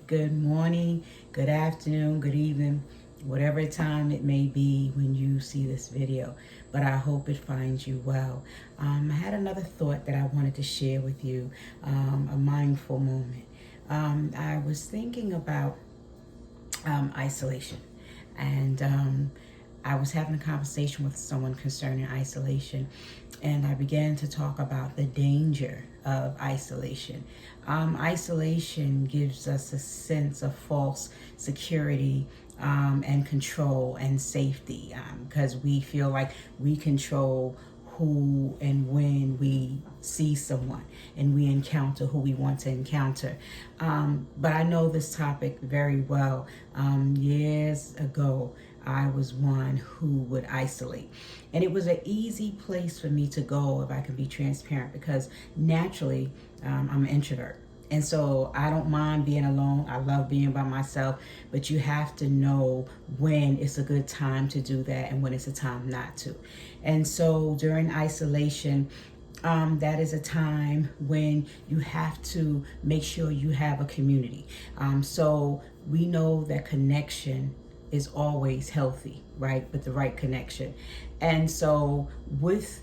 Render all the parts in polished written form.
good morning, good afternoon, good evening, whatever time it may be when you see this video. But I hope it finds you well. I had another thought that I wanted to share with you, a mindful moment. I was thinking about isolation, and I was having a conversation with someone concerning isolation, and I began to talk about the danger of isolation. Isolation gives us a sense of false security and control and safety, because we feel like we control who and when we see someone and we encounter who we want to encounter. But I know this topic very well. Years ago, I was one who would isolate. And it was an easy place for me to go, if I can be transparent, because naturally I'm an introvert. And so I don't mind being alone. I love being by myself, but you have to know when it's a good time to do that and when it's a time not to. And so during isolation, that is a time when you have to make sure you have a community. So we know that connection is always healthy, right? With the right connection. And so with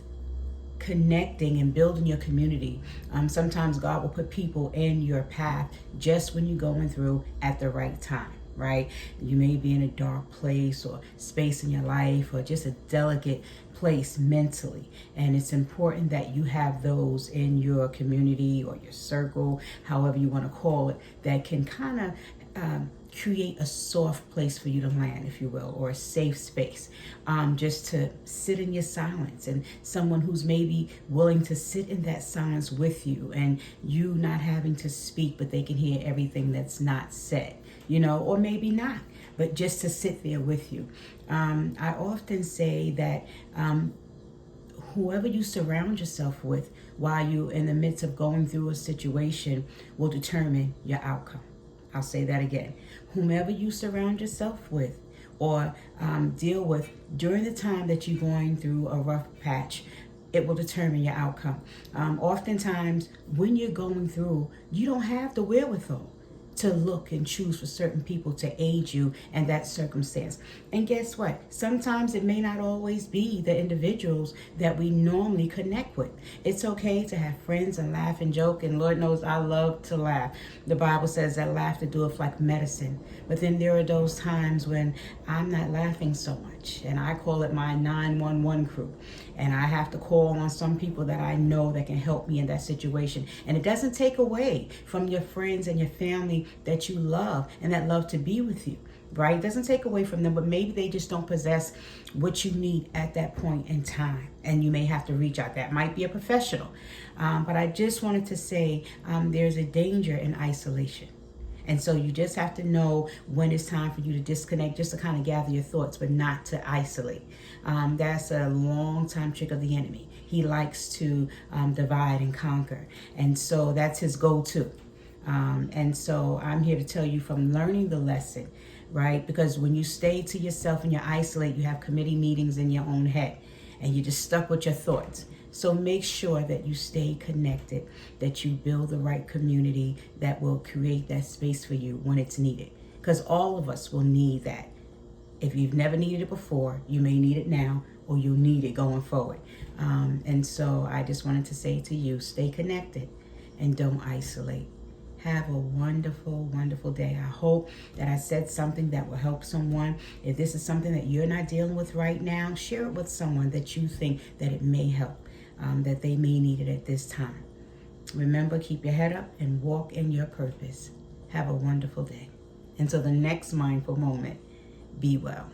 connecting and building your community, sometimes God will put people in your path just when you're going through at the right time, right? You may be in a dark place or space in your life, or just a delicate place mentally, and it's important that you have those in your community or your circle, however you want to call it, that can kind of create a soft place for you to land, if you will, or a safe space, just to sit in your silence, and someone who's maybe willing to sit in that silence with you, and you not having to speak, but they can hear everything that's not said, or maybe not, but just to sit there with you. I often say that whoever you surround yourself with while you're in the midst of going through a situation will determine your outcome. I'll say that again. Whomever you surround yourself with or deal with during the time that you're going through a rough patch, it will determine your outcome. Oftentimes, when you're going through, you don't have the wherewithal to look and choose for certain people to aid you in that circumstance. And guess what? Sometimes it may not always be the individuals that we normally connect with. It's okay to have friends and laugh and joke, and Lord knows I love to laugh. The Bible says that laughter doeth like medicine. But then there are those times when I'm not laughing so much, and I call it my 911 crew. And I have to call on some people that I know that can help me in that situation. And it doesn't take away from your friends and your family that you love and that love to be with you, right? It doesn't take away from them, but maybe they just don't possess what you need at that point in time. And you may have to reach out. That might be a professional. But I just wanted to say there's a danger in isolation. And so you just have to know when it's time for you to disconnect, just to kind of gather your thoughts, but not to isolate. That's a long time trick of the enemy. He likes to divide and conquer. And so that's his go-to. And so I'm here to tell you from learning the lesson, right? Because when you stay to yourself and you isolate, you have committee meetings in your own head and you're just stuck with your thoughts. So make sure that you stay connected, that you build the right community that will create that space for you when it's needed. Because all of us will need that. If you've never needed it before, you may need it now, or you'll need it going forward. And so I just wanted to say to you, stay connected and don't isolate. Have a wonderful, wonderful day. I hope that I said something that will help someone. If this is something that you're not dealing with right now, share it with someone that you think that it may help. That they may need it at this time. Remember, keep your head up and walk in your purpose. Have a wonderful day. Until the next mindful moment, be well.